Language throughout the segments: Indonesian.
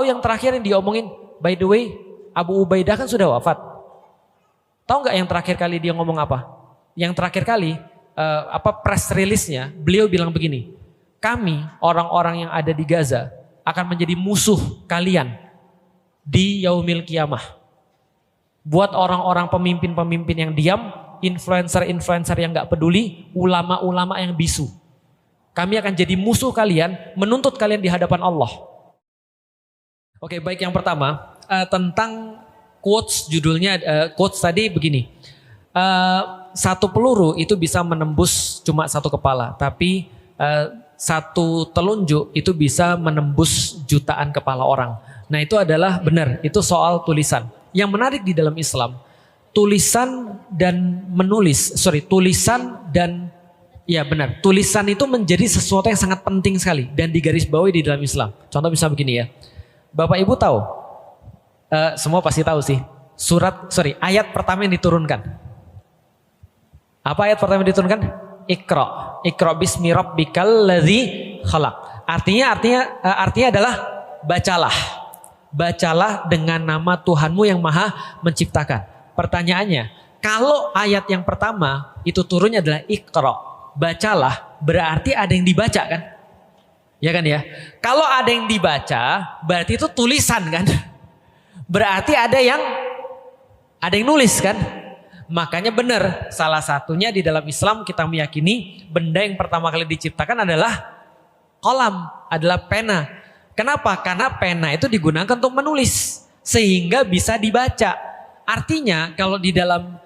Tahu yang terakhir yang diomongin, by the way, Abu Ubaidah kan sudah wafat. Tahu nggak yang terakhir kali dia ngomong apa? Yang terakhir kali press release-nya, beliau bilang begini, kami orang-orang yang ada di Gaza akan menjadi musuh kalian di yaumil kiamah. Buat orang-orang pemimpin-pemimpin yang diam, influencer-influencer yang nggak peduli, ulama-ulama yang bisu. Kami akan jadi musuh kalian, menuntut kalian di hadapan Allah. Oke, baik, yang pertama tentang quotes, judulnya quotes tadi begini. Satu peluru itu bisa menembus cuma satu kepala, tapi satu telunjuk itu bisa menembus jutaan kepala orang. Nah, itu adalah benar, itu soal tulisan. Yang menarik di dalam Islam, tulisan dan tulisan itu menjadi sesuatu yang sangat penting sekali dan digarisbawahi di dalam Islam. Contoh bisa begini ya. Bapak Ibu tahu, semua pasti tahu sih, ayat pertama yang diturunkan. Apa ayat pertama yang diturunkan? Iqra bismi rabbikal ladzi khalaq. Artinya adalah bacalah dengan nama Tuhanmu yang Maha menciptakan. Pertanyaannya, kalau ayat yang pertama itu turunnya adalah Iqra, bacalah, berarti ada yang dibaca kan? Ya kan ya? Kalau ada yang dibaca, berarti itu tulisan kan? Berarti ada yang nulis kan? Makanya benar, salah satunya di dalam Islam kita meyakini benda yang pertama kali diciptakan adalah qalam, adalah pena. Kenapa? Karena pena itu digunakan untuk menulis sehingga bisa dibaca. Artinya kalau di dalam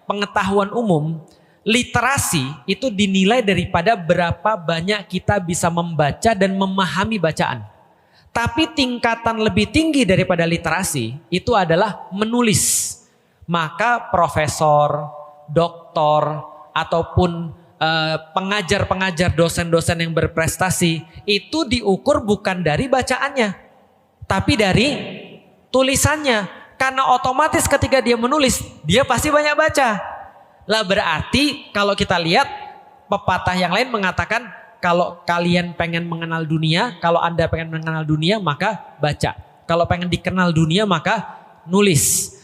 pengetahuan umum, literasi itu dinilai daripada berapa banyak kita bisa membaca dan memahami bacaan. Tapi tingkatan lebih tinggi daripada literasi itu adalah menulis. Maka profesor, doktor, ataupun pengajar-pengajar, dosen-dosen yang berprestasi itu diukur bukan dari bacaannya, tapi dari tulisannya. Karena otomatis ketika dia menulis, dia pasti banyak baca. Lah berarti kalau kita lihat pepatah yang lain mengatakan kalau kalian pengen mengenal dunia, kalau Anda pengen mengenal dunia maka baca. Kalau pengen dikenal dunia maka nulis.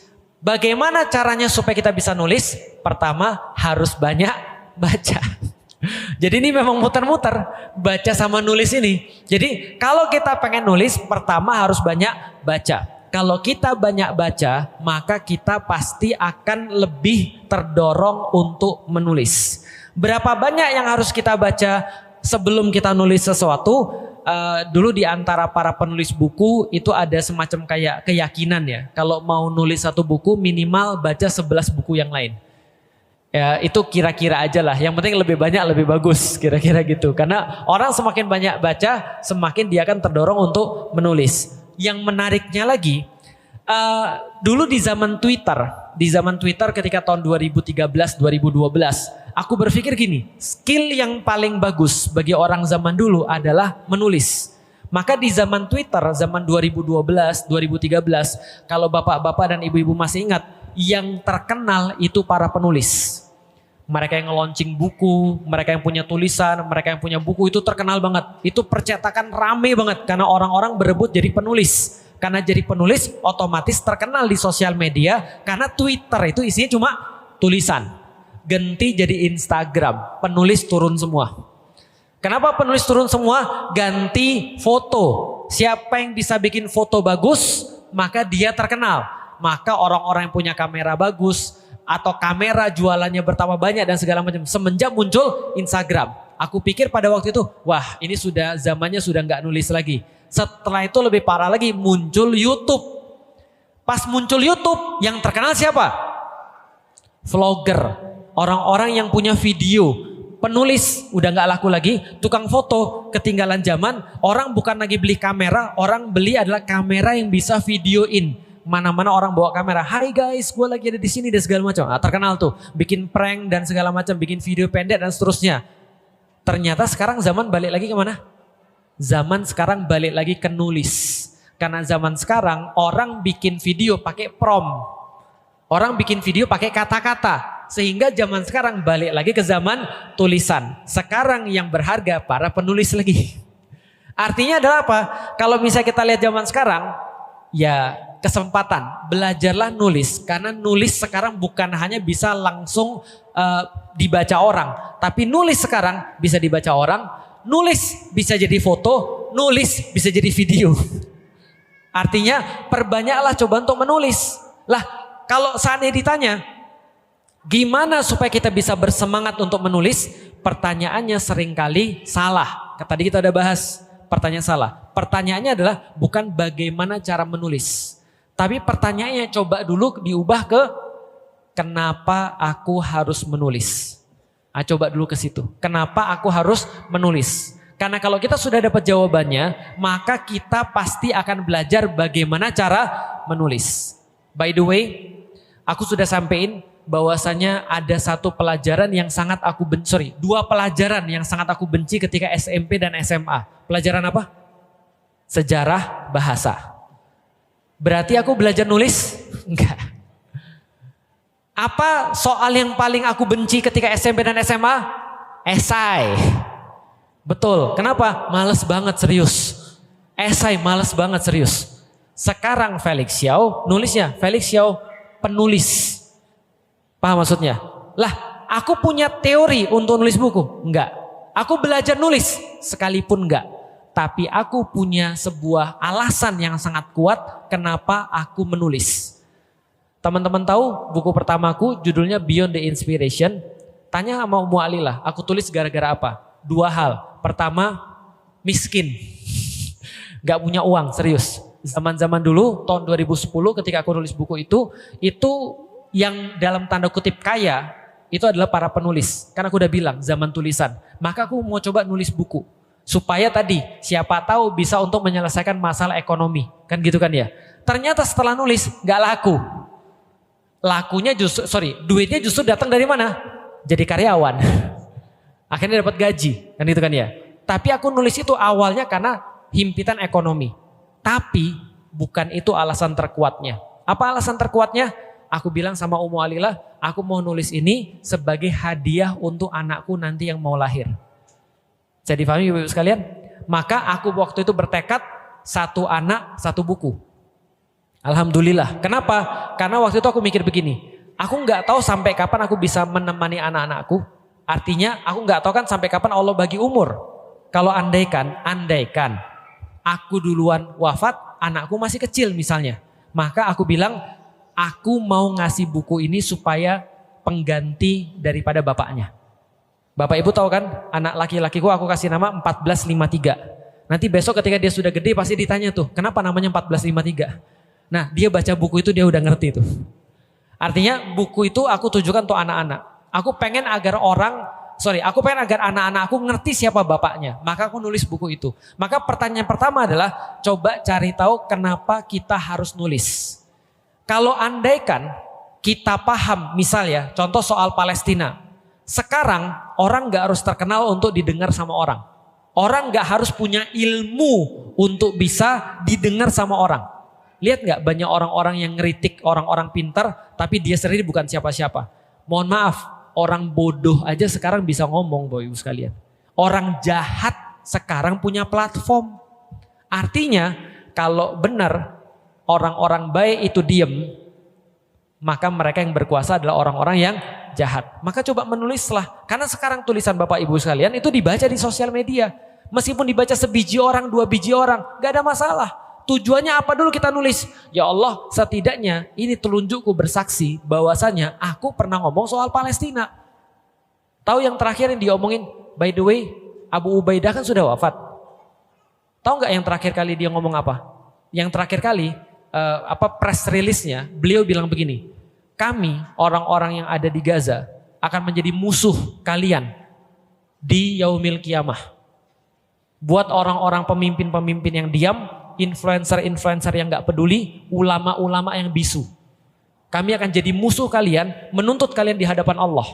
Bagaimana caranya supaya kita bisa nulis? Pertama harus banyak baca. Jadi ini memang muter-muter baca sama nulis ini. Jadi kalau kita pengen nulis pertama harus banyak baca. Kalau kita banyak baca maka kita pasti akan lebih terdorong untuk menulis. Berapa banyak yang harus kita baca sebelum kita nulis sesuatu? Dulu di antara para penulis buku itu ada semacam kayak keyakinan ya. Kalau mau nulis satu buku minimal baca 11 buku yang lain. Ya itu kira-kira aja lah. Yang penting lebih banyak lebih bagus kira-kira gitu. Karena orang semakin banyak baca semakin dia akan terdorong untuk menulis. Yang menariknya lagi dulu di zaman Twitter ketika tahun 2013-2012 aku berpikir gini, skill yang paling bagus bagi orang zaman dulu adalah menulis. Maka di zaman Twitter, zaman 2012, 2013, kalau bapak-bapak dan ibu-ibu masih ingat, yang terkenal itu para penulis. Mereka yang nge-launching buku, mereka yang punya tulisan, mereka yang punya buku itu terkenal banget. Itu percetakan rame banget karena orang-orang berebut jadi penulis. Karena jadi penulis otomatis terkenal di sosial media karena Twitter itu isinya cuma tulisan. Ganti jadi Instagram, penulis turun semua. Kenapa penulis turun semua? Ganti foto. Siapa yang bisa bikin foto bagus, maka dia terkenal. Maka orang-orang yang punya kamera bagus atau kamera jualannya bertambah banyak dan segala macam. Semenjak muncul Instagram, aku pikir pada waktu itu, wah ini sudah zamannya sudah nggak nulis lagi. Setelah itu lebih parah lagi, muncul YouTube. Pas muncul YouTube, yang terkenal siapa? Vlogger. Orang-orang yang punya video, penulis udah gak laku lagi, tukang foto ketinggalan zaman, orang bukan lagi beli kamera, orang beli adalah kamera yang bisa videoin. Mana-mana orang bawa kamera, hai guys gue lagi ada di sini dan segala macam. Nah, terkenal tuh, bikin prank dan segala macam, bikin video pendek dan seterusnya. Ternyata sekarang zaman balik lagi kemana? Zaman sekarang balik lagi ke nulis. Karena zaman sekarang orang bikin video pakai prompt. Orang bikin video pakai kata-kata. Sehingga zaman sekarang balik lagi ke zaman tulisan. Sekarang yang berharga para penulis lagi. Artinya adalah apa? Kalau misalnya kita lihat zaman sekarang, ya kesempatan, belajarlah nulis. Karena nulis sekarang bukan hanya bisa langsung dibaca orang. Tapi nulis sekarang bisa dibaca orang, nulis bisa jadi foto, nulis bisa jadi video. Artinya perbanyaklah coba untuk menulis. Lah kalau seandainya ditanya, gimana supaya kita bisa bersemangat untuk menulis? Pertanyaannya seringkali salah. Tadi kita udah bahas, pertanyaan salah. Pertanyaannya adalah bukan bagaimana cara menulis. Tapi pertanyaannya coba dulu diubah ke kenapa aku harus menulis. Coba dulu ke situ. Kenapa aku harus menulis? Karena kalau kita sudah dapat jawabannya, maka kita pasti akan belajar bagaimana cara menulis. By the way, aku sudah sampein bahwasanya ada satu pelajaran yang sangat aku benci, dua pelajaran yang sangat aku benci ketika SMP dan SMA. Pelajaran apa? Sejarah bahasa. Berarti aku belajar nulis? Enggak. Apa soal yang paling aku benci ketika SMP dan SMA? Esai. Betul. Kenapa? Males banget serius. Esai males banget serius. Sekarang Felix Xiao nulisnya Felix Xiao penulis. Paham maksudnya? Lah, aku punya teori untuk nulis buku? Enggak. Aku belajar nulis? Sekalipun enggak. Tapi aku punya sebuah alasan yang sangat kuat kenapa aku menulis. Teman-teman tahu buku pertamaku judulnya Beyond the Inspiration. Tanya sama Ummu Alilah, aku tulis gara-gara apa? Dua hal. Pertama, miskin. Gak punya uang, serius. Zaman-zaman dulu, tahun 2010 ketika aku nulis buku itu yang dalam tanda kutip kaya, itu adalah para penulis. Karena aku udah bilang, zaman tulisan. Maka aku mau coba nulis buku. Supaya tadi, siapa tahu bisa untuk menyelesaikan masalah ekonomi. Kan gitu kan ya. Ternyata setelah nulis, gak laku. Duitnya justru datang dari mana? Jadi karyawan. Akhirnya dapat gaji, kan itu kan ya. Tapi aku nulis itu awalnya karena himpitan ekonomi. Tapi bukan itu alasan terkuatnya. Apa alasan terkuatnya? Aku bilang sama Ummu Alilah, aku mau nulis ini sebagai hadiah untuk anakku nanti yang mau lahir. Jadi difahami Ibu sekalian? Maka aku waktu itu bertekad satu anak, satu buku. Alhamdulillah. Kenapa? Karena waktu itu aku mikir begini. Aku nggak tahu sampai kapan aku bisa menemani anak-anakku. Artinya aku nggak tahu kan sampai kapan Allah bagi umur. Kalau andaikan aku duluan wafat, anakku masih kecil misalnya. Maka aku bilang, aku mau ngasih buku ini supaya pengganti daripada bapaknya. Bapak Ibu tahu kan, anak laki-lakiku aku kasih nama 1453. Nanti besok ketika dia sudah gede pasti ditanya tuh, kenapa namanya 1453? Nah, dia baca buku itu dia udah ngerti tuh. Artinya buku itu aku tujukan untuk anak-anak. Aku pengen agar anak-anak aku ngerti siapa bapaknya. Maka aku nulis buku itu. Maka pertanyaan pertama adalah coba cari tahu kenapa kita harus nulis. Kalau andaikan kita paham misalnya contoh soal Palestina. Sekarang orang gak harus terkenal untuk didengar sama orang. Orang gak harus punya ilmu untuk bisa didengar sama orang. Lihat gak banyak orang-orang yang ngeritik orang-orang pintar tapi dia sendiri bukan siapa-siapa. Mohon maaf, orang bodoh aja sekarang bisa ngomong Bapak Ibu sekalian. Orang jahat sekarang punya platform. Artinya kalau benar orang-orang baik itu diem, maka mereka yang berkuasa adalah orang-orang yang jahat. Maka coba menulislah. Karena sekarang tulisan Bapak Ibu sekalian itu dibaca di sosial media. Meskipun dibaca sebiji orang, 2 biji orang, gak ada masalah. Tujuannya apa dulu kita nulis? Ya Allah, setidaknya ini telunjukku bersaksi bahwasanya aku pernah ngomong soal Palestina. Tahu yang terakhir yang diomongin, by the way, Abu Ubaidah kan sudah wafat. Tahu nggak yang terakhir kali dia ngomong apa? Yang terakhir kali press release-nya, beliau bilang begini, kami orang-orang yang ada di Gaza akan menjadi musuh kalian di yaumil kiamah. Buat orang-orang pemimpin-pemimpin yang diam, influencer-influencer yang gak peduli, ulama-ulama yang bisu. Kami akan jadi musuh kalian, menuntut kalian di hadapan Allah.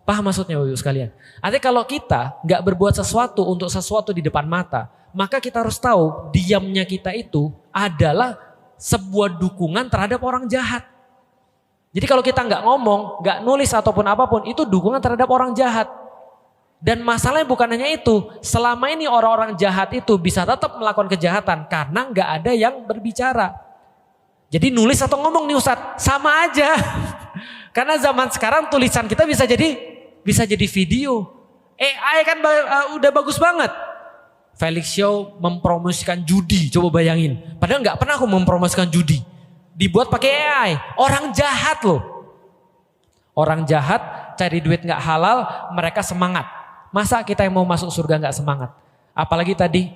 Paham maksudnya Bapak Ibu sekalian? Artinya kalau kita gak berbuat sesuatu untuk sesuatu di depan mata, maka kita harus tahu diamnya kita itu adalah sebuah dukungan terhadap orang jahat. Jadi kalau kita gak ngomong, gak nulis ataupun apapun, itu dukungan terhadap orang jahat. Dan masalahnya bukan hanya itu, selama ini orang-orang jahat itu bisa tetap melakukan kejahatan karena nggak ada yang berbicara. Jadi nulis atau ngomong nih Ustadz, sama aja. Karena zaman sekarang tulisan kita bisa jadi video. AI kan udah bagus banget. Felix Show mempromosikan judi, coba bayangin. Padahal nggak pernah aku mempromosikan judi. Dibuat pakai AI, orang jahat loh. Orang jahat cari duit nggak halal, mereka semangat. Masa kita yang mau masuk surga nggak semangat? Apalagi tadi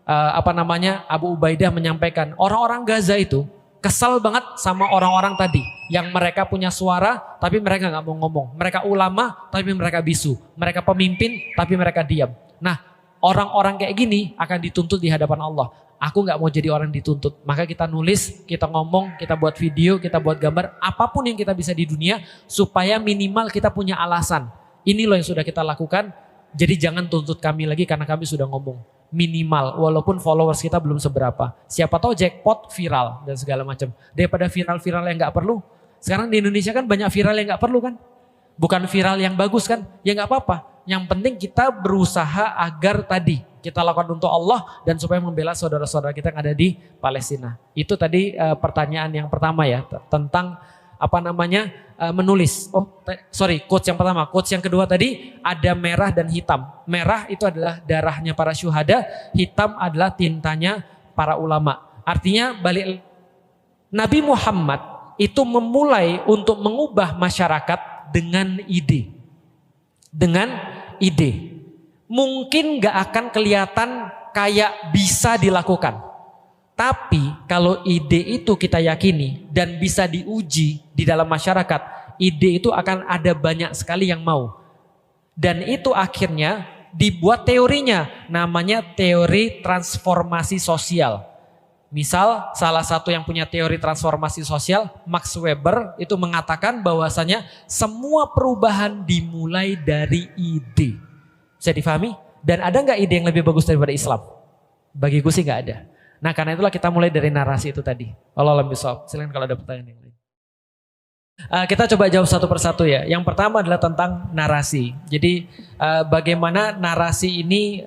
Abu Ubaidah menyampaikan orang-orang Gaza itu kesal banget sama orang-orang tadi yang mereka punya suara tapi mereka nggak mau ngomong. Mereka ulama tapi mereka bisu. Mereka pemimpin tapi mereka diam. Nah, orang-orang kayak gini akan dituntut di hadapan Allah. Aku nggak mau jadi orang dituntut. Maka kita nulis, kita ngomong, kita buat video, kita buat gambar, apapun yang kita bisa di dunia supaya minimal kita punya alasan. Ini loh yang sudah kita lakukan. Jadi jangan tuntut kami lagi karena kami sudah ngomong. Minimal, walaupun followers kita belum seberapa. Siapa tahu jackpot viral dan segala macam. Daripada viral-viral yang nggak perlu. Sekarang di Indonesia kan banyak viral yang nggak perlu kan. Bukan viral yang bagus kan. Ya nggak apa-apa. Yang penting kita berusaha agar tadi kita lakukan untuk Allah dan supaya membela saudara-saudara kita yang ada di Palestina. Itu tadi pertanyaan yang pertama ya tentang menulis. Quotes yang pertama. Quotes yang kedua tadi ada merah dan hitam. Merah itu adalah darahnya para syuhada, hitam adalah tintanya para ulama. Artinya balik Nabi Muhammad itu memulai untuk mengubah masyarakat dengan ide. Mungkin gak akan kelihatan kayak bisa dilakukan. Tapi kalau ide itu kita yakini dan bisa diuji di dalam masyarakat, ide itu akan ada banyak sekali yang mau. Dan itu akhirnya dibuat teorinya, namanya teori transformasi sosial. Misal salah satu yang punya teori transformasi sosial, Max Weber itu mengatakan bahwasanya semua perubahan dimulai dari ide. Bisa difahami? Dan ada nggak ide yang lebih bagus daripada Islam? Bagiku sih nggak ada. Nah karena itulah kita mulai dari narasi itu tadi. Wallahu a'lam bishawab. Silakan kalau ada pertanyaan yang lain. Kita coba jawab satu persatu ya. Yang pertama adalah tentang narasi. Jadi bagaimana narasi ini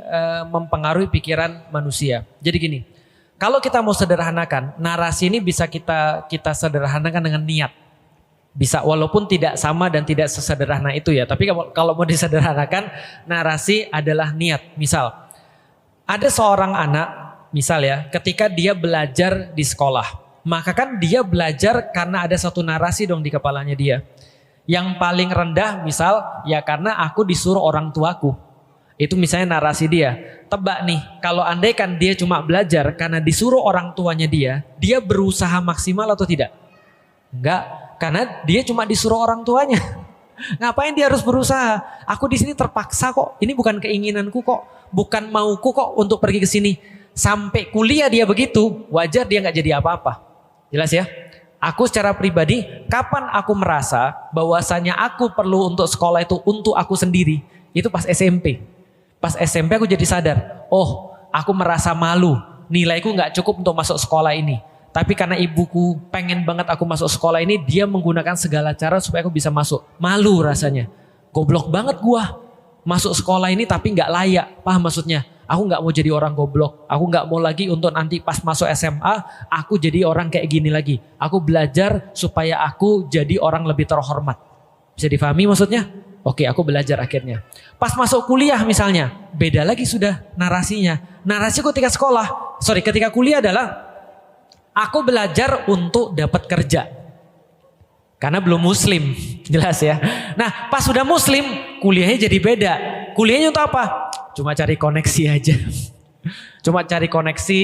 mempengaruhi pikiran manusia. Jadi gini, kalau kita mau sederhanakan, narasi ini bisa kita sederhanakan dengan niat. Bisa walaupun tidak sama dan tidak sesederhana itu ya. Tapi kalau mau disederhanakan, narasi adalah niat. Misal, ada seorang anak, misal ya, ketika dia belajar di sekolah, maka kan dia belajar karena ada satu narasi dong di kepalanya dia. Yang paling rendah misal, ya karena aku disuruh orang tuaku. Itu misalnya narasi dia. Tebak nih, kalau andaikan dia cuma belajar karena disuruh orang tuanya dia berusaha maksimal atau tidak? Enggak. Karena dia cuma disuruh orang tuanya. Ngapain dia harus berusaha? Aku di sini terpaksa kok. Ini bukan keinginanku kok. Bukan mauku kok untuk pergi ke sini. Sampai kuliah dia begitu, wajar dia nggak jadi apa-apa. Jelas ya? Aku secara pribadi, kapan aku merasa bahwasanya aku perlu untuk sekolah itu untuk aku sendiri? Itu pas SMP. Pas SMP aku jadi sadar, oh aku merasa malu. Nilaiku nggak cukup untuk masuk sekolah ini. Tapi karena ibuku pengen banget aku masuk sekolah ini, dia menggunakan segala cara supaya aku bisa masuk. Malu rasanya. Goblok banget gua. Masuk sekolah ini tapi gak layak. Paham maksudnya? Aku gak mau jadi orang goblok. Aku gak mau lagi untuk nanti pas masuk SMA, aku jadi orang kayak gini lagi. Aku belajar supaya aku jadi orang lebih terhormat. Bisa difahami maksudnya? Oke, aku belajar akhirnya. Pas masuk kuliah misalnya, beda lagi sudah narasinya. Narasiku ketika kuliah adalah aku belajar untuk dapat kerja. Karena belum muslim, jelas ya. Nah pas sudah muslim, kuliahnya jadi beda. Kuliahnya untuk apa? Cuma cari koneksi aja. Cuma cari koneksi,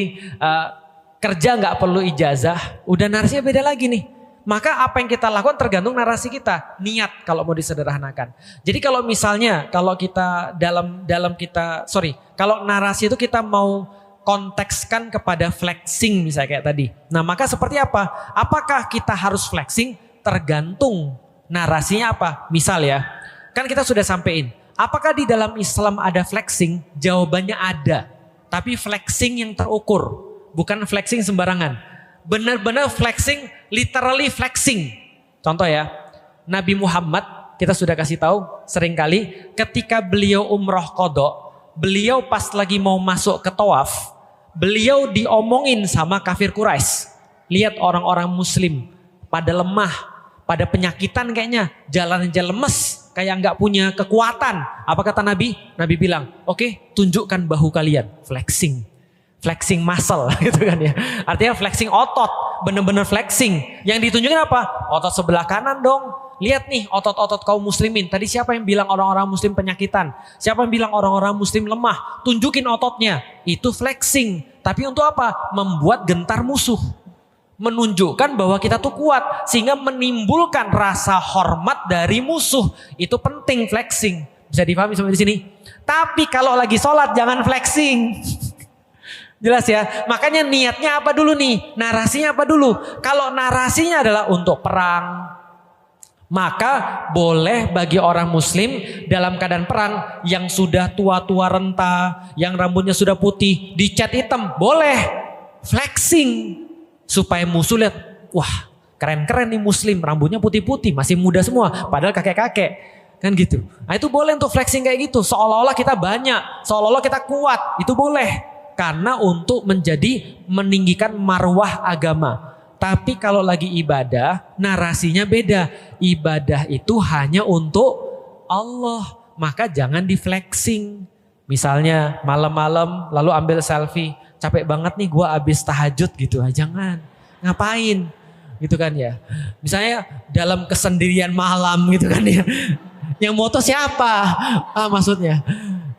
kerja nggak perlu ijazah. Udah narasinya beda lagi nih. Maka apa yang kita lakukan tergantung narasi kita. Niat kalau mau disederhanakan. Jadi kalau misalnya, kalau narasi itu kita mau kontekskan kepada flexing misalnya kayak tadi. Nah maka seperti apa? Apakah kita harus flexing? Tergantung narasinya apa. Misal ya, kan kita sudah sampein. Apakah di dalam Islam ada flexing? Jawabannya ada. Tapi flexing yang terukur. Bukan flexing sembarangan. Benar-benar flexing, literally flexing. Contoh ya, Nabi Muhammad kita sudah kasih tahu seringkali ketika beliau umroh qadha, beliau pas lagi mau masuk ke tawaf, beliau diomongin sama kafir Quraisy. Lihat orang-orang muslim pada lemah, pada penyakitan kayaknya, jalan aja lemes, kayak nggak punya kekuatan. Apa kata Nabi? Nabi bilang, oke, tunjukkan bahu kalian, flexing muscle gitu kan ya. Artinya flexing otot, bener-bener flexing. Yang ditunjukin apa? Otot sebelah kanan dong. Lihat nih otot-otot kaum muslimin. Tadi siapa yang bilang orang-orang muslim penyakitan? Siapa yang bilang orang-orang muslim lemah? Tunjukin ototnya. Itu flexing. Tapi untuk apa? Membuat gentar musuh. Menunjukkan bahwa kita tuh kuat. Sehingga menimbulkan rasa hormat dari musuh. Itu penting flexing. Bisa dipahami sampai di sini? Tapi kalau lagi sholat jangan flexing. Jelas ya? Makanya niatnya apa dulu nih? Narasinya apa dulu? Kalau narasinya adalah untuk perang, maka boleh bagi orang muslim dalam keadaan perang yang sudah tua-tua renta, yang rambutnya sudah putih, dicat hitam, boleh flexing supaya musuh lihat, wah keren-keren nih muslim, rambutnya putih-putih, masih muda semua, padahal kakek-kakek. Kan gitu. Nah itu boleh untuk flexing kayak gitu, seolah-olah kita banyak, seolah-olah kita kuat, itu boleh. Karena untuk meninggikan marwah agama. Tapi kalau lagi ibadah, narasinya beda. Ibadah itu hanya untuk Allah. Maka jangan di flexing. Misalnya malam-malam lalu ambil selfie. Capek banget nih gua abis tahajud gitu. Jangan. Ngapain? Gitu kan ya. Misalnya dalam kesendirian malam gitu kan ya. Yang moto siapa? Maksudnya.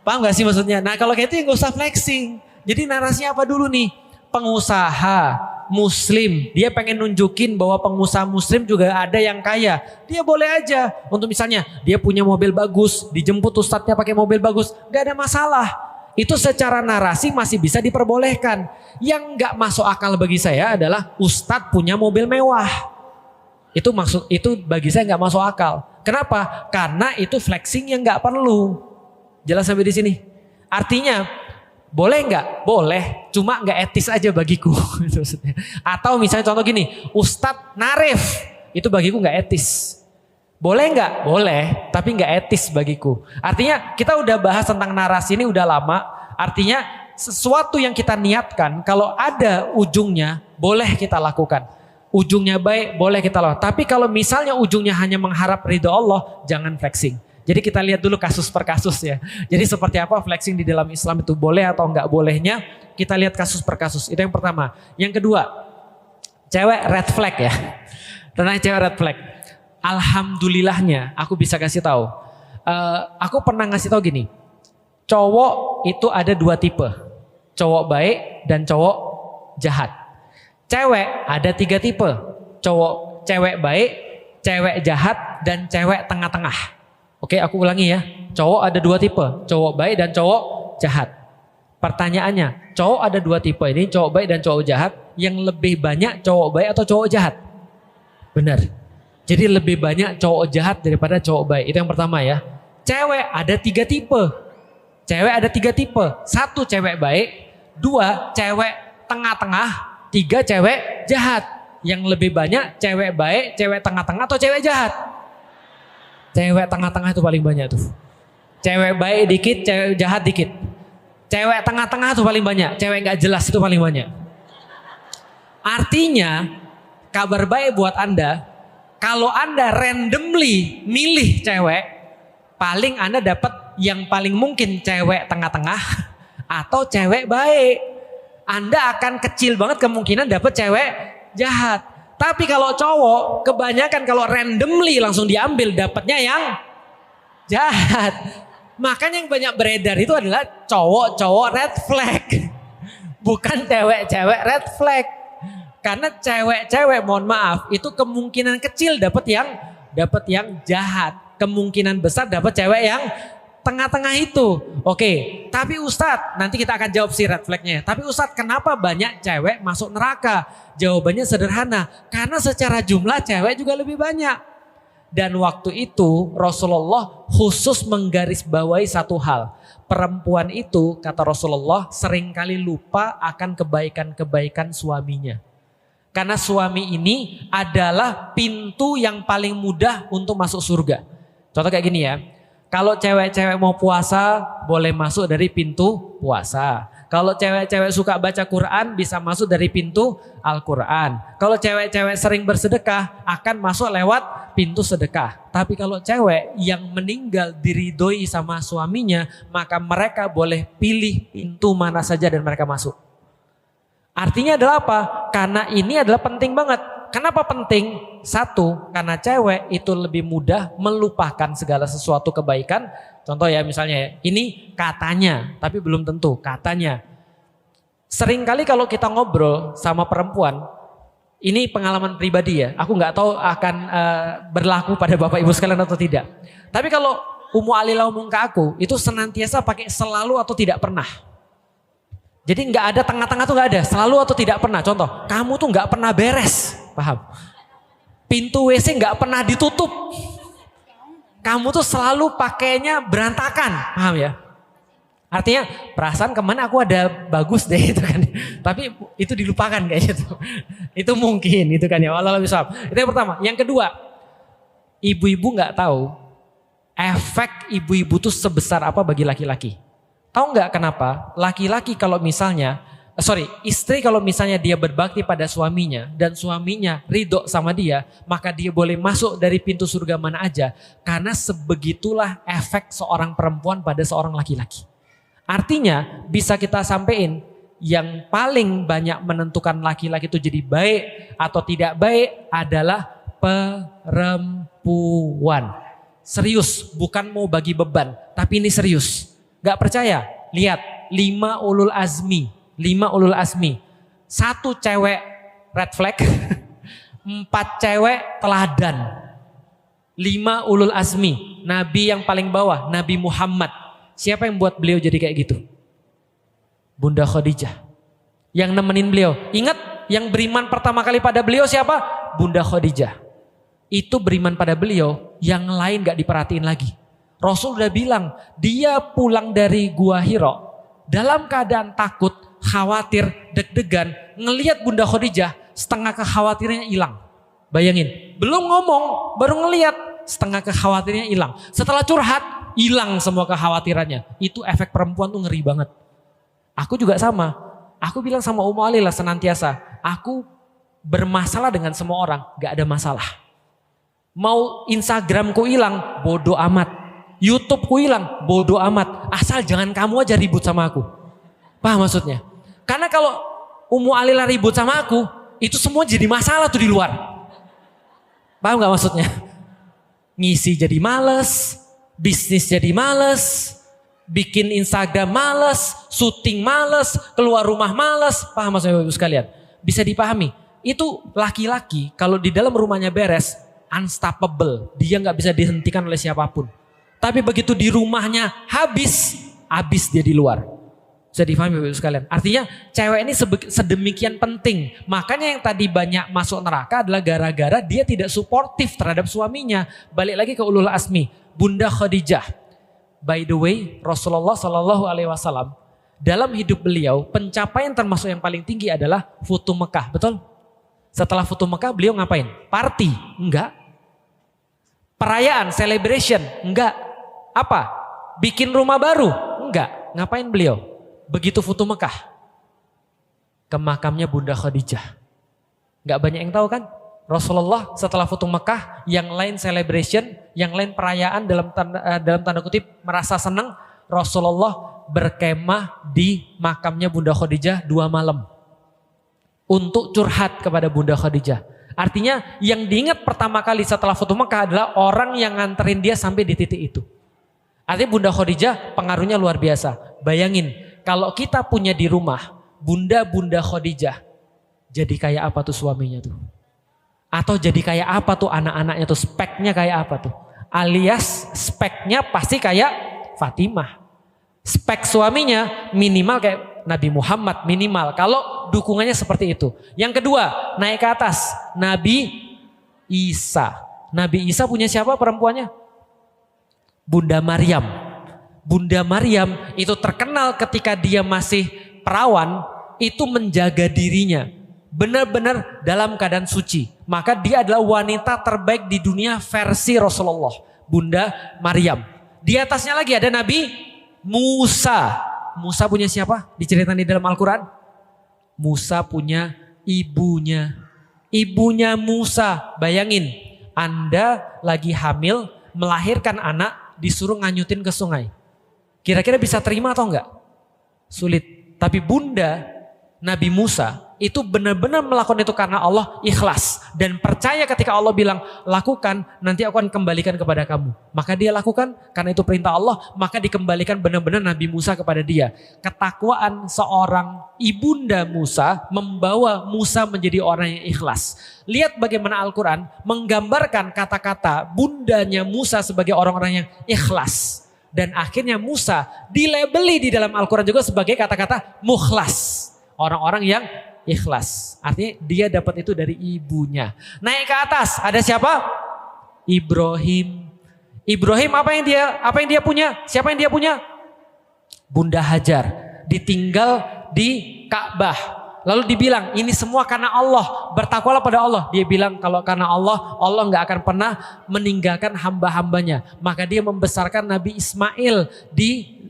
Paham gak sih maksudnya? Nah kalau kayak itu ya gak usah flexing. Jadi narasinya apa dulu nih? Pengusaha muslim, dia pengen nunjukin bahwa pengusaha muslim juga ada yang kaya. Dia boleh aja. Untuk misalnya dia punya mobil bagus, dijemput ustadznya pakai mobil bagus, gak ada masalah. Itu secara narasi masih bisa diperbolehkan. Yang gak masuk akal bagi saya adalah ustadz punya mobil mewah. Itu bagi saya gak masuk akal. Kenapa? Karena itu flexing yang gak perlu. Jelas sampai di sini? Artinya boleh nggak? Boleh, cuma nggak etis aja bagiku. Atau misalnya contoh gini, Ustadz narif, itu bagiku nggak etis. Boleh nggak? Boleh, tapi nggak etis bagiku. Artinya kita udah bahas tentang narasi ini udah lama. Artinya sesuatu yang kita niatkan, kalau ada ujungnya, boleh kita lakukan. Ujungnya baik, boleh kita lakukan. Tapi kalau misalnya ujungnya hanya mengharap ridho Allah, jangan flexing. Jadi kita lihat dulu kasus per kasus ya. Jadi seperti apa flexing di dalam Islam itu boleh atau enggak bolehnya. Kita lihat kasus per kasus. Itu yang pertama. Yang kedua, cewek red flag ya. Tentang cewek red flag. Alhamdulillahnya aku bisa kasih tahu. Aku pernah ngasih tahu gini. Cowok itu ada dua tipe. Cowok baik dan cowok jahat. Cewek ada tiga tipe. Cewek baik, cewek jahat, dan cewek tengah-tengah. Oke, aku ulangi ya. Cowok ada dua tipe, cowok baik dan cowok jahat. Pertanyaannya, cowok ada dua tipe ini, cowok baik dan cowok jahat. Yang lebih banyak cowok baik atau cowok jahat? Benar. Jadi lebih banyak cowok jahat daripada cowok baik. Itu yang pertama ya. Cewek ada tiga tipe. Cewek ada tiga tipe. Satu cewek baik, dua cewek tengah-tengah, tiga cewek jahat. Yang lebih banyak cewek baik, cewek tengah-tengah atau cewek jahat? Cewek tengah-tengah itu paling banyak tuh. Cewek baik dikit, cewek jahat dikit. Cewek tengah-tengah itu paling banyak. Cewek gak jelas itu paling banyak. Artinya, kabar baik buat Anda, kalau Anda randomly milih cewek, paling Anda dapat yang paling mungkin cewek tengah-tengah atau cewek baik. Anda akan kecil banget kemungkinan dapat cewek jahat. Tapi kalau cowok, kebanyakan kalau randomly langsung diambil, dapatnya yang jahat. Makanya yang banyak beredar itu adalah cowok-cowok red flag. Bukan cewek-cewek red flag. Karena cewek-cewek, mohon maaf, itu kemungkinan kecil dapat yang jahat. Kemungkinan besar dapat cewek yang tengah-tengah itu. Oke, tapi Ustadz, nanti kita akan jawab si red flagnya. Tapi Ustadz, kenapa banyak cewek masuk neraka? Jawabannya sederhana, karena secara jumlah cewek juga lebih banyak. Dan waktu itu Rasulullah khusus menggarisbawahi satu hal. Perempuan itu, kata Rasulullah, seringkali lupa akan kebaikan-kebaikan suaminya. Karena suami ini adalah pintu yang paling mudah untuk masuk surga. Contoh kayak gini ya. Kalau cewek-cewek mau puasa boleh masuk dari pintu puasa. Kalau cewek-cewek suka baca Quran bisa masuk dari pintu Al-Quran. Kalau cewek-cewek sering bersedekah akan masuk lewat pintu sedekah. Tapi kalau cewek yang meninggal diridhoi sama suaminya, maka mereka boleh pilih pintu mana saja dan mereka masuk. Artinya adalah apa? Karena ini adalah penting banget. Kenapa penting? Satu, karena cewek itu lebih mudah melupakan segala sesuatu kebaikan. Contoh ya misalnya ya, ini katanya, tapi belum tentu katanya. Seringkali kalau kita ngobrol sama perempuan, ini pengalaman pribadi ya, aku nggak tahu akan berlaku pada bapak ibu sekalian atau tidak. Tapi kalau Ummu Alila ngomong ke aku, itu senantiasa pakai selalu atau tidak pernah. Jadi nggak ada tengah-tengah tuh nggak ada, selalu atau tidak pernah. Contoh, kamu tuh nggak pernah beres, paham? Pintu WC nggak pernah ditutup. Kamu tuh selalu pakainya berantakan, paham ya? Artinya perasaan kemana aku ada bagus deh itu kan. Tapi itu dilupakan kayaknya tuh. Itu mungkin itu kan ya. Allah lebih sahab. Itu yang pertama. Yang kedua, ibu-ibu nggak tahu efek ibu-ibu tuh sebesar apa bagi laki-laki. Tahu nggak kenapa? Laki-laki kalau misalnya, istri kalau misalnya dia berbakti pada suaminya dan suaminya ridho sama dia, maka dia boleh masuk dari pintu surga mana aja. Karena sebegitulah efek seorang perempuan pada seorang laki-laki. Artinya bisa kita sampein yang paling banyak menentukan laki-laki itu jadi baik atau tidak baik adalah perempuan. Serius, bukan mau bagi beban, tapi ini serius. Gak percaya? Lihat 5 ulul azmi. 5 ulul azmi. 1 cewek red flag. 4 cewek teladan. 5 ulul azmi. Nabi yang paling bawah, Nabi Muhammad. Siapa yang buat beliau jadi kayak gitu? Bunda Khadijah. Yang nemenin beliau. Ingat yang beriman pertama kali pada beliau siapa? Bunda Khadijah. Itu beriman pada beliau, yang lain gak diperhatiin lagi. Rasul udah bilang, dia pulang dari Gua Hira dalam keadaan takut, khawatir, deg-degan, ngelihat Bunda Khadijah, setengah kekhawatirannya hilang. Bayangin, belum ngomong, baru ngelihat, setengah kekhawatirannya hilang. Setelah curhat, hilang semua kekhawatirannya. Itu efek perempuan tuh ngeri banget. Aku juga sama. Aku bilang sama Ummu Alilah senantiasa, aku bermasalah dengan semua orang, gak ada masalah. Mau Instagramku hilang, bodoh amat. YouTubeku hilang, bodoh amat. Asal jangan kamu aja ribut sama aku. Paham maksudnya? Karena kalau Ummu Alilah ribut sama aku, itu semua jadi masalah tuh di luar. Paham gak maksudnya? Ngisi jadi males, bisnis jadi males, bikin Instagram males, syuting males, keluar rumah males. Paham maksudnya Ibu sekalian? Bisa dipahami. Itu laki-laki kalau di dalam rumahnya beres, unstoppable. Dia gak bisa dihentikan oleh siapapun. Tapi begitu di rumahnya habis dia di luar. Bisa difahami Bapak Ibu sekalian. Artinya cewek ini sedemikian penting. Makanya yang tadi banyak masuk neraka adalah gara-gara dia tidak suportif terhadap suaminya. Balik lagi ke ulul azmi, Bunda Khadijah. By the way, Rasulullah SAW dalam hidup beliau pencapaian termasuk yang paling tinggi adalah Futu Mekah, betul? Setelah Futu Mekah beliau ngapain? Party? Enggak. Perayaan, celebration? Enggak. Apa? Bikin rumah baru? Enggak. Ngapain beliau? Begitu Futu Mekah, ke makamnya Bunda Khadijah. Enggak banyak yang tahu kan? Rasulullah setelah Futu Mekah, yang lain celebration, yang lain perayaan dalam tanda kutip merasa senang. Rasulullah berkemah di makamnya Bunda Khadijah 2 malam. Untuk curhat kepada Bunda Khadijah. Artinya yang diingat pertama kali setelah Futu Mekah adalah orang yang nganterin dia sampai di titik itu. Artinya Bunda Khadijah pengaruhnya luar biasa. Bayangin kalau kita punya di rumah Bunda Khadijah, jadi kayak apa tuh suaminya tuh? Atau jadi kayak apa tuh anak-anaknya tuh, speknya kayak apa tuh? Alias speknya pasti kayak Fatimah. Spek suaminya minimal kayak Nabi Muhammad minimal. Kalau dukungannya seperti itu. Yang kedua, naik ke atas, Nabi Isa. Nabi Isa punya siapa perempuannya? Bunda Maryam. Bunda Maryam itu terkenal ketika dia masih perawan, itu menjaga dirinya. Benar-benar dalam keadaan suci. Maka dia adalah wanita terbaik di dunia versi Rasulullah. Bunda Maryam. Di atasnya lagi ada Nabi Musa. Musa punya siapa? Diceritakan di dalam Al-Quran. Musa punya ibunya. Ibunya Musa. Bayangin, Anda lagi hamil, melahirkan anak, disuruh nganyutin ke sungai. Kira-kira bisa terima atau enggak? Sulit. Tapi bunda Nabi Musa itu benar-benar melakukan itu karena Allah ikhlas. Dan percaya ketika Allah bilang lakukan, nanti aku akan kembalikan kepada kamu. Maka dia lakukan karena itu perintah Allah, maka dikembalikan benar-benar Nabi Musa kepada dia. Ketakwaan seorang ibunda Musa membawa Musa menjadi orang yang ikhlas. Lihat bagaimana Al-Quran menggambarkan kata-kata bundanya Musa sebagai orang-orang yang ikhlas. Dan akhirnya Musa dilabeli di dalam Al-Quran juga sebagai kata-kata mukhlas. Orang-orang yang ikhlas. Artinya dia dapat itu dari ibunya. Naik ke atas ada siapa? Ibrahim. Ibrahim apa yang dia punya? Siapa yang dia punya? Bunda Hajar. Ditinggal di Ka'bah. Lalu dibilang ini semua karena Allah. Bertakwalah pada Allah. Dia bilang kalau karena Allah, Allah nggak akan pernah meninggalkan hamba-hambanya. Maka dia membesarkan Nabi Ismail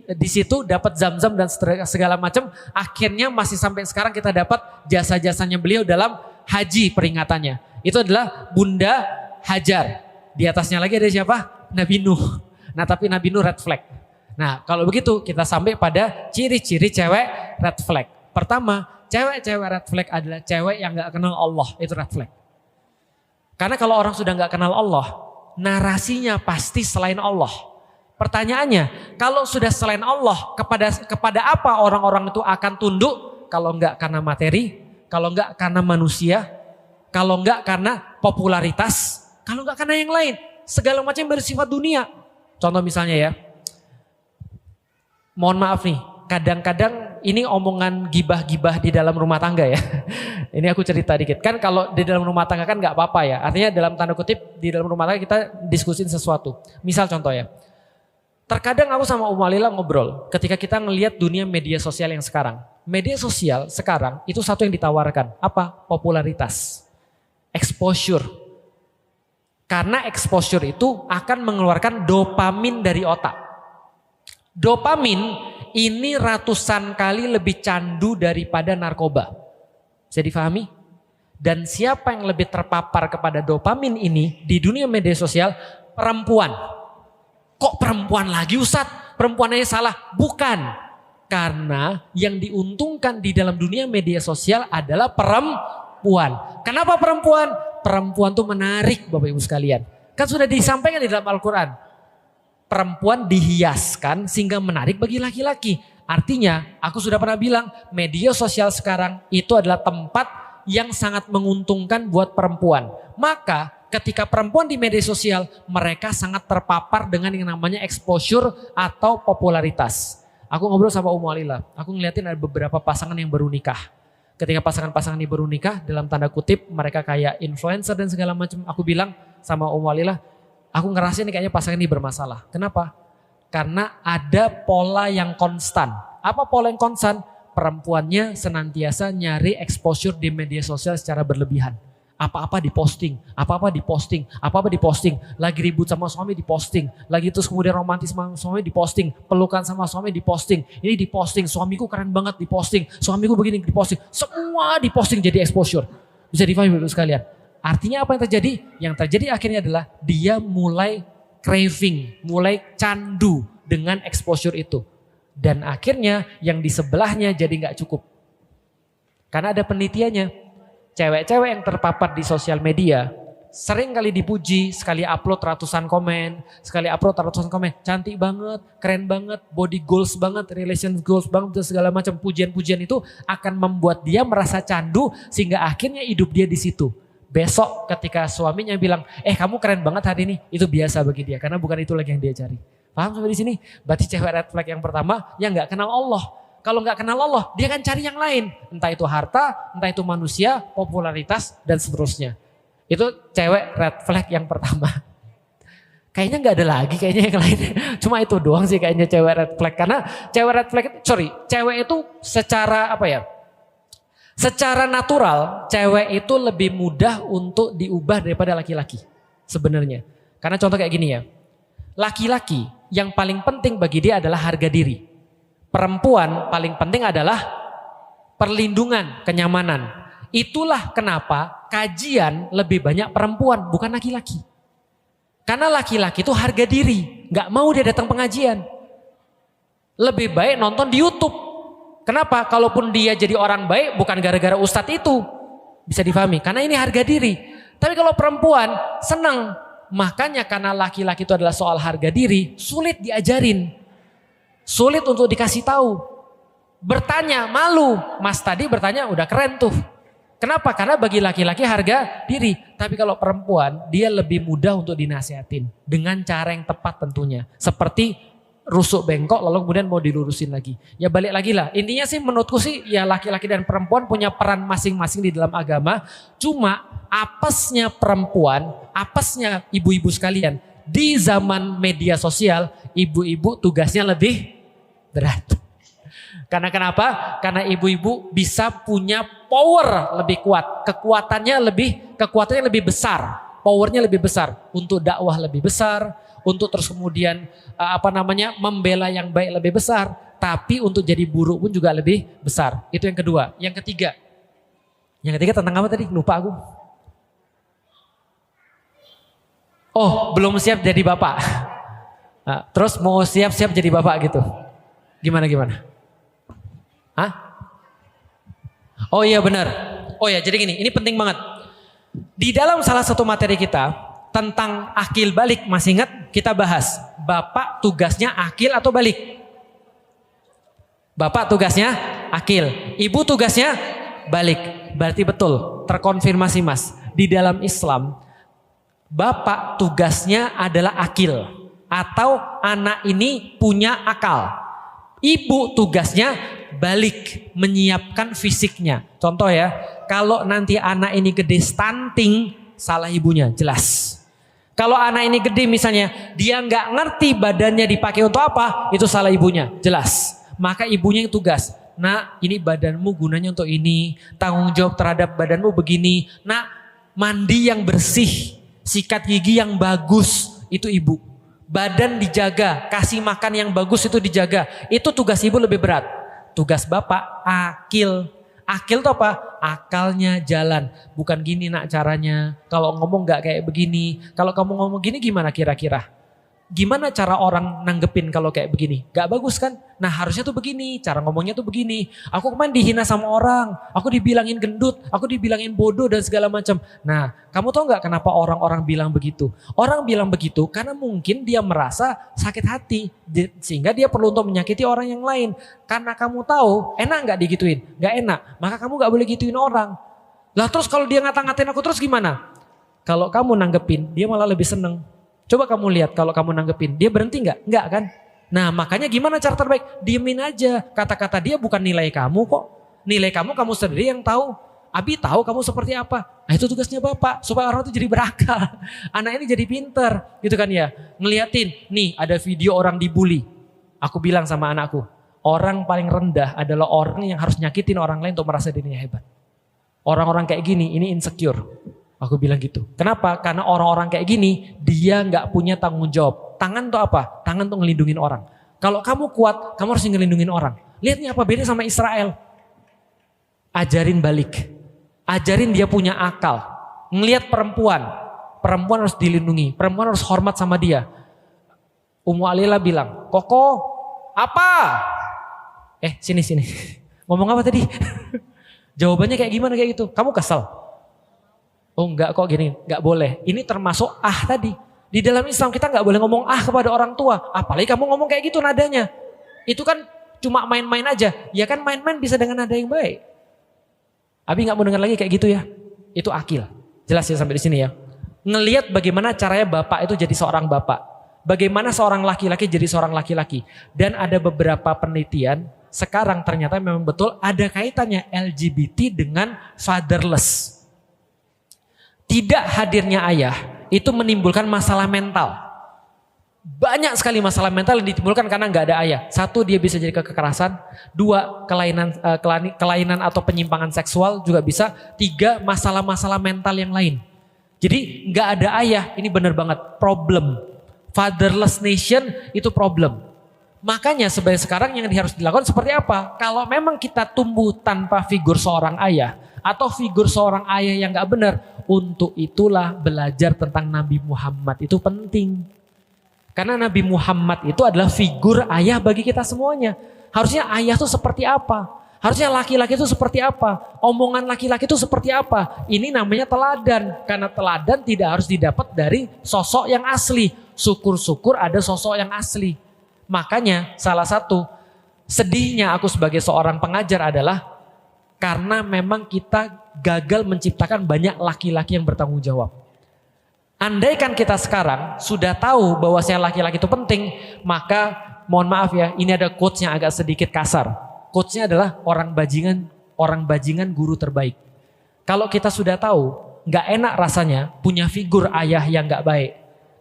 di situ, dapat Zam-Zam dan segala macam. Akhirnya masih sampai sekarang kita dapat jasa-jasanya beliau dalam haji peringatannya. Itu adalah Bunda Hajar. Di atasnya lagi ada siapa? Nabi Nuh. Nah tapi Nabi Nuh red flag. Nah kalau begitu kita sampai pada ciri-ciri cewek red flag. Pertama, cewek-cewek red flag adalah cewek yang gak kenal Allah. Itu red flag. Karena kalau orang sudah gak kenal Allah, narasinya pasti selain Allah. Pertanyaannya, kalau sudah selain Allah, kepada apa orang-orang itu akan tunduk? Kalau enggak karena materi, kalau enggak karena manusia, kalau enggak karena popularitas, kalau enggak karena yang lain. Segala macam bersifat dunia. Contoh misalnya ya, mohon maaf nih, kadang-kadang ini omongan gibah-gibah di dalam rumah tangga ya. Ini aku cerita dikit. Kan kalau di dalam rumah tangga kan enggak apa-apa ya. Artinya dalam tanda kutip di dalam rumah tangga kita diskusin sesuatu. Misal contoh ya. Terkadang aku sama Alila ngobrol ketika kita ngelihat dunia media sosial yang sekarang. Media sosial sekarang itu satu yang ditawarkan. Apa? Popularitas. Exposure. Karena exposure itu akan mengeluarkan dopamin dari otak. Dopamin ini ratusan kali lebih candu daripada narkoba. Bisa difahami? Dan siapa yang lebih terpapar kepada dopamin ini di dunia media sosial? Perempuan. Kok perempuan lagi Ustadz? Perempuan aja salah. Bukan. Karena yang diuntungkan di dalam dunia media sosial adalah perempuan. Kenapa perempuan? Perempuan tuh menarik Bapak Ibu sekalian. Kan sudah disampaikan di dalam Al-Quran. Perempuan dihiaskan sehingga menarik bagi laki-laki. Artinya aku sudah pernah bilang media sosial sekarang itu adalah tempat yang sangat menguntungkan buat perempuan. Maka ketika perempuan di media sosial, mereka sangat terpapar dengan yang namanya exposure atau popularitas. Aku ngobrol sama Alila, aku ngeliatin ada beberapa pasangan yang baru nikah. Ketika pasangan-pasangan ini baru nikah, dalam tanda kutip mereka kayak influencer dan segala macam. Aku bilang sama Alila, aku ngerasain kayaknya pasangan ini bermasalah. Kenapa? Karena ada pola yang konstan. Apa pola yang konstan? Perempuannya senantiasa nyari exposure di media sosial secara berlebihan. Apa-apa diposting, apa-apa diposting, apa-apa diposting. Lagi ribut sama suami diposting, lagi terus kemudian romantis sama suami diposting, pelukan sama suami diposting, ini diposting, suamiku keren banget diposting, suamiku begini diposting, semua diposting jadi exposure. Bisa difahami Bapak sekalian. Artinya apa yang terjadi? Yang terjadi akhirnya adalah dia mulai craving, mulai candu dengan exposure itu. Dan akhirnya yang di sebelahnya jadi gak cukup. Karena ada penelitiannya. Cewek-cewek yang terpapar di sosial media sering kali dipuji, sekali upload ratusan komen, cantik banget, keren banget, body goals banget, relation goals banget, segala macam pujian-pujian itu akan membuat dia merasa candu sehingga akhirnya hidup dia di situ. Besok ketika suaminya bilang, kamu keren banget hari ini, itu biasa bagi dia karena bukan itu lagi yang dia cari. Paham sampai di sini? Berarti cewek red flag yang pertama yang nggak kenal Allah. Kalau nggak kenal Allah, dia akan cari yang lain. Entah itu harta, entah itu manusia, popularitas, dan seterusnya. Itu cewek red flag yang pertama. Kayaknya nggak ada lagi kayaknya yang lain. Cuma itu doang sih kayaknya cewek red flag. Karena cewek red flag, cewek itu secara secara natural, cewek itu lebih mudah untuk diubah daripada laki-laki. Sebenarnya. Karena contoh kayak gini ya. Laki-laki yang paling penting bagi dia adalah harga diri. Perempuan paling penting adalah perlindungan, kenyamanan. Itulah kenapa kajian lebih banyak perempuan, bukan laki-laki. Karena laki-laki itu harga diri, nggak mau dia datang pengajian. Lebih baik nonton di YouTube. Kenapa? Kalaupun dia jadi orang baik, bukan gara-gara ustadz itu. Bisa difahami, karena ini harga diri. Tapi kalau perempuan senang, makanya karena laki-laki itu adalah soal harga diri, sulit diajarin. Sulit untuk dikasih tahu. Bertanya, malu. Mas tadi bertanya, udah keren tuh. Kenapa? Karena bagi laki-laki harga diri. Tapi kalau perempuan, dia lebih mudah untuk dinasihatin. Dengan cara yang tepat tentunya. Seperti rusuk bengkok lalu kemudian mau dilurusin lagi. Ya balik lagi lah. Intinya sih menurutku sih ya laki-laki dan perempuan punya peran masing-masing di dalam agama. Cuma apesnya perempuan, apesnya ibu-ibu sekalian. Di zaman media sosial, ibu-ibu tugasnya lebih berat. Karena kenapa? Karena ibu-ibu bisa punya power lebih kuat. Kekuatannya lebih besar. Powernya lebih besar. Untuk dakwah lebih besar. Untuk terus kemudian membela yang baik lebih besar. Tapi untuk jadi buruk pun juga lebih besar. Itu yang kedua. Yang ketiga. Yang ketiga tentang apa tadi? Lupa aku. Oh, belum siap jadi bapak. Nah, terus mau siap-siap jadi bapak gitu. Gimana? Hah? Oh iya benar. Oh ya, jadi gini, ini penting banget. Di dalam salah satu materi kita tentang akil balik, masih ingat kita bahas bapak tugasnya akil atau balik? Bapak tugasnya akil, ibu tugasnya balik. Berarti betul, terkonfirmasi Mas. Di dalam Islam, bapak tugasnya adalah akil atau anak ini punya akal. Ibu tugasnya balik, menyiapkan fisiknya. Contoh ya, kalau nanti anak ini gede stunting, salah ibunya, jelas. Kalau anak ini gede misalnya, dia nggak ngerti badannya dipakai untuk apa, itu salah ibunya, jelas. Maka ibunya yang tugas. Nak, ini badanmu gunanya untuk ini, tanggung jawab terhadap badanmu begini. Nak, mandi yang bersih, sikat gigi yang bagus, itu ibu. Badan dijaga, kasih makan yang bagus itu dijaga. Itu tugas ibu lebih berat. Tugas bapak akil. Akil itu apa? Akalnya jalan. Bukan gini nak caranya. Kalau ngomong gak kayak begini. Kalau kamu ngomong gini gimana kira-kira? Gimana cara orang nanggepin kalau kayak begini? Gak bagus kan? Nah harusnya tuh begini. Cara ngomongnya tuh begini. Aku kemarin dihina sama orang. Aku dibilangin gendut. Aku dibilangin bodoh dan segala macam. Nah kamu tahu gak kenapa orang-orang bilang begitu? Orang bilang begitu karena mungkin dia merasa sakit hati. Sehingga dia perlu untuk menyakiti orang yang lain. Karena kamu tahu enak gak digituin? Gak enak. Maka kamu gak boleh gituin orang. Lah terus kalau dia ngata-ngatain aku terus gimana? Kalau kamu nanggepin dia malah lebih seneng. Coba kamu lihat kalau kamu nanggepin, dia berhenti nggak? Nggak kan? Nah makanya gimana cara terbaik? Diemin aja. Kata-kata dia bukan nilai kamu kok. Nilai kamu sendiri yang tahu. Abi tahu kamu seperti apa. Nah itu tugasnya bapak. Supaya orang itu jadi berakal. Anak ini jadi pinter. Gitu kan ya. Ngeliatin, nih ada video orang dibully. Aku bilang sama anakku. Orang paling rendah adalah orang yang harus nyakitin orang lain untuk merasa dirinya hebat. Orang-orang kayak gini, ini insecure. Aku bilang gitu. Kenapa? Karena orang-orang kayak gini, dia nggak punya tanggung jawab. Tangan tuh apa? Tangan tuh ngelindungin orang. Kalau kamu kuat, kamu harus ngelindungin orang. Lihat nih apa beda sama Israel. Ajarin balik. Ajarin dia punya akal. Ngelihat perempuan. Perempuan harus dilindungi. Perempuan harus hormat sama dia. Ummu Alila bilang, Koko, apa? Sini. Ngomong apa tadi? Jawabannya kayak gimana kayak gitu? Kamu kesel? Oh enggak kok gini, enggak boleh. Ini termasuk tadi. Di dalam Islam kita enggak boleh ngomong kepada orang tua. Apalagi kamu ngomong kayak gitu nadanya. Itu kan cuma main-main aja. Ya kan main-main bisa dengan nada yang baik. Abi enggak mau dengar lagi kayak gitu ya. Itu akil. Jelas ya sampai di sini ya. Ngelihat bagaimana caranya bapak itu jadi seorang bapak. Bagaimana seorang laki-laki jadi seorang laki-laki. Dan ada beberapa penelitian. Sekarang ternyata memang betul ada kaitannya LGBT dengan fatherless. Tidak hadirnya ayah itu menimbulkan masalah mental. Banyak sekali masalah mental yang ditimbulkan karena nggak ada ayah. Satu, dia bisa jadi kekerasan. Dua, kelainan atau penyimpangan seksual juga bisa. Tiga, masalah-masalah mental yang lain. Jadi nggak ada ayah, ini benar banget problem. Fatherless nation itu problem. Makanya sebenarnya sekarang yang harus dilakukan seperti apa? Kalau memang kita tumbuh tanpa figur seorang ayah atau figur seorang ayah yang gak benar, untuk itulah belajar tentang Nabi Muhammad itu penting. Karena Nabi Muhammad itu adalah figur ayah bagi kita semuanya. Harusnya ayah itu seperti apa? Harusnya laki-laki itu seperti apa? Omongan laki-laki itu seperti apa? Ini namanya teladan. Karena teladan tidak harus didapat dari sosok yang asli. Syukur-syukur ada sosok yang asli. Makanya salah satu sedihnya aku sebagai seorang pengajar adalah karena memang kita gagal menciptakan banyak laki-laki yang bertanggung jawab. Andaikan kita sekarang sudah tahu bahwasanya laki-laki itu penting, maka mohon maaf ya, ini ada quotes yang agak sedikit kasar. Quotes-nya adalah orang bajingan guru terbaik. Kalau kita sudah tahu, gak enak rasanya punya figur ayah yang gak baik.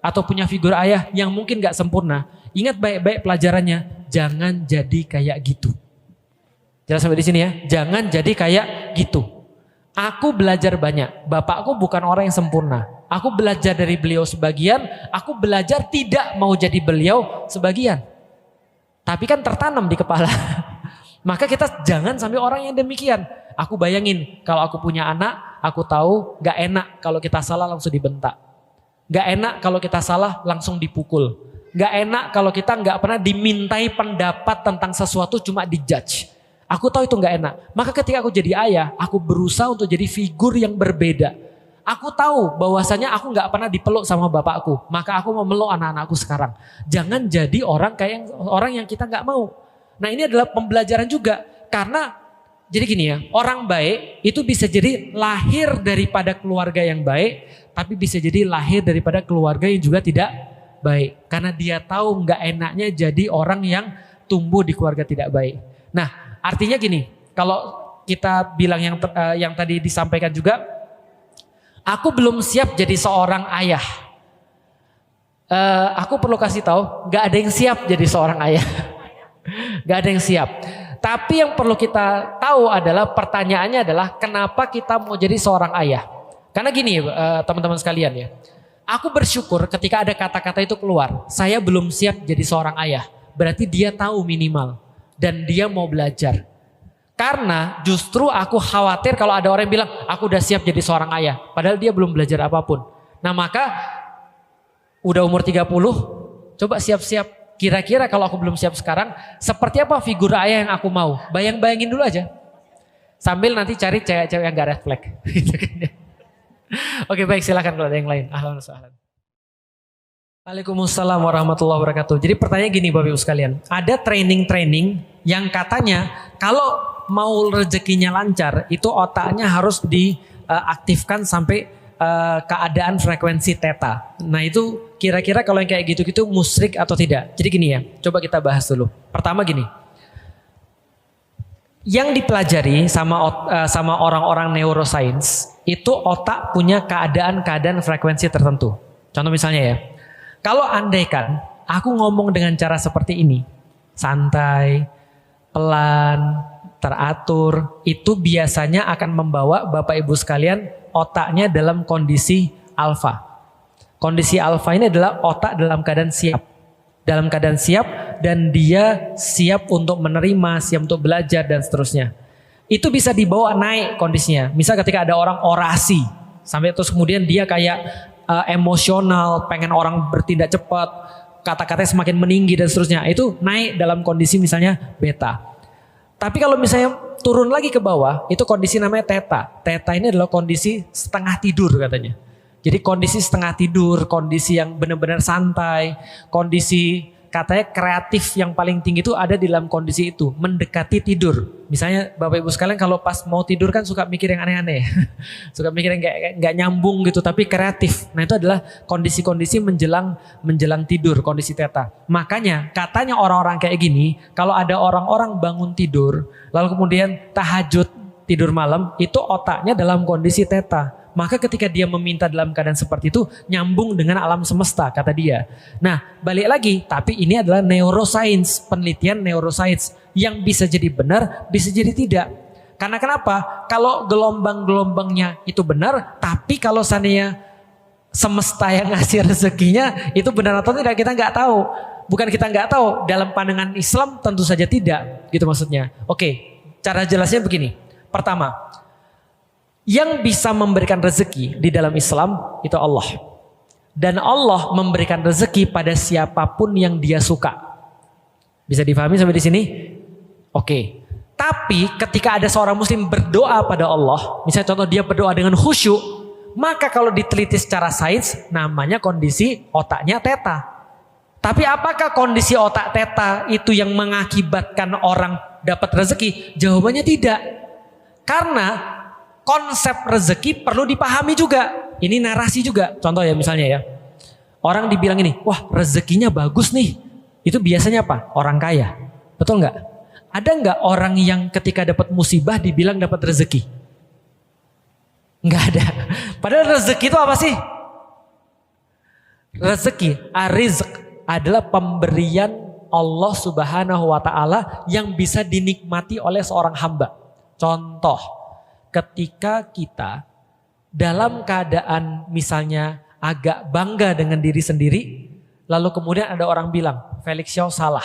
Atau punya figur ayah yang mungkin gak sempurna. Ingat baik-baik pelajarannya, jangan jadi kayak gitu. Jelas sampai di sini ya, jangan jadi kayak gitu. Aku belajar banyak, bapakku bukan orang yang sempurna. Aku belajar dari beliau sebagian, aku belajar tidak mau jadi beliau sebagian. Tapi kan tertanam di kepala. Maka kita jangan sampai orang yang demikian. Aku bayangin kalau aku punya anak, aku tahu gak enak kalau kita salah langsung dibentak. Gak enak kalau kita salah langsung dipukul. Gak enak kalau kita gak pernah dimintai pendapat tentang sesuatu, cuma dijudge. Aku tahu itu gak enak. Maka ketika aku jadi ayah, aku berusaha untuk jadi figur yang berbeda. Aku tahu bahwasanya aku gak pernah dipeluk sama bapakku. Maka aku mau meluk anak-anakku sekarang. Jangan jadi orang kayak orang yang kita gak mau. Nah ini adalah pembelajaran juga. Karena jadi gini ya, orang baik itu bisa jadi lahir daripada keluarga yang baik, tapi bisa jadi lahir daripada keluarga yang juga tidak baik. Karena dia tahu gak enaknya jadi orang yang tumbuh di keluarga tidak baik. Nah artinya gini, kalau kita bilang yang tadi disampaikan juga, aku belum siap jadi seorang ayah. Aku perlu kasih tahu, gak ada yang siap jadi seorang ayah. Gak ada yang siap. Tapi yang perlu kita tahu adalah pertanyaannya adalah kenapa kita mau jadi seorang ayah. Karena gini teman-teman sekalian ya. Aku bersyukur ketika ada kata-kata itu keluar. Saya belum siap jadi seorang ayah. Berarti dia tahu minimal. Dan dia mau belajar. Karena justru aku khawatir kalau ada orang yang bilang aku udah siap jadi seorang ayah. Padahal dia belum belajar apapun. Nah maka udah umur 30 coba siap-siap. Kira-kira kalau aku belum siap sekarang, seperti apa figur ayah yang aku mau? Bayang-bayangin dulu aja. Sambil nanti cari cewek-cewek yang gak red flag. Oke baik, silakan kalau ada yang lain. Ahlan wa sahlan. Waalaikumsalam warahmatullahi wabarakatuh. Jadi pertanyaan gini Bapak Ibu sekalian. Ada training-training yang katanya kalau mau rezekinya lancar, itu otaknya harus diaktifkan sampai keadaan frekuensi theta. Nah itu kira-kira kalau yang kayak gitu-gitu musyrik atau tidak? Jadi gini ya, coba kita bahas dulu. Pertama gini, yang dipelajari sama orang-orang neuroscience itu otak punya keadaan-keadaan frekuensi tertentu. Contoh misalnya ya, kalau andaikan aku ngomong dengan cara seperti ini, santai, pelan, teratur, itu biasanya akan membawa Bapak Ibu sekalian otaknya dalam kondisi alfa. Kondisi alfa ini adalah otak dalam keadaan siap. Dalam keadaan siap dan dia siap untuk menerima, siap untuk belajar dan seterusnya. Itu bisa dibawa naik kondisinya. Misal ketika ada orang orasi, sampai terus kemudian dia kayak emosional, pengen orang bertindak cepat, kata-katanya semakin meninggi dan seterusnya. Itu naik dalam kondisi misalnya beta. Tapi kalau misalnya turun lagi ke bawah, itu kondisi namanya theta. Theta ini adalah kondisi setengah tidur katanya. Jadi kondisi setengah tidur, kondisi yang benar-benar santai, kondisi katanya kreatif yang paling tinggi itu ada di dalam kondisi itu, mendekati tidur. Misalnya Bapak Ibu sekalian kalau pas mau tidur kan suka mikir yang aneh-aneh. Suka mikir yang gak nyambung gitu, tapi kreatif. Nah itu adalah kondisi-kondisi menjelang tidur, kondisi theta. Makanya katanya orang-orang kayak gini, kalau ada orang-orang bangun tidur, lalu kemudian tahajud tidur malam, itu otaknya dalam kondisi theta. Maka ketika dia meminta dalam keadaan seperti itu, nyambung dengan alam semesta, kata dia. Nah, balik lagi, tapi ini adalah neuroscience, penelitian neuroscience. Yang bisa jadi benar, bisa jadi tidak. Karena kenapa? Kalau gelombang-gelombangnya itu benar, tapi kalau seandainya semesta yang ngasih rezekinya itu benar atau tidak kita nggak tahu. Bukan kita nggak tahu, dalam pandangan Islam tentu saja tidak, gitu maksudnya. Oke, cara jelasnya begini. Pertama, yang bisa memberikan rezeki di dalam Islam itu Allah. Dan Allah memberikan rezeki pada siapapun yang Dia suka. Bisa difahami sampai di sini? Oke. Tapi ketika ada seorang muslim berdoa pada Allah, misalnya contoh dia berdoa dengan khusyuk, maka kalau diteliti secara sains namanya kondisi otaknya teta. Tapi apakah kondisi otak teta itu yang mengakibatkan orang dapat rezeki? Jawabannya tidak. Karena konsep rezeki perlu dipahami juga. Ini narasi juga. Contoh ya misalnya ya. Orang dibilang ini, wah rezekinya bagus nih. Itu biasanya apa? Orang kaya. Betul nggak? Ada nggak orang yang ketika dapat musibah dibilang dapat rezeki? Nggak ada. Padahal rezeki itu apa sih? Rezeki, arizq adalah pemberian Allah Subhanahu wa Ta'ala yang bisa dinikmati oleh seorang hamba. Contoh, ketika kita dalam keadaan misalnya agak bangga dengan diri sendiri, lalu kemudian ada orang bilang, Felix Xiao salah.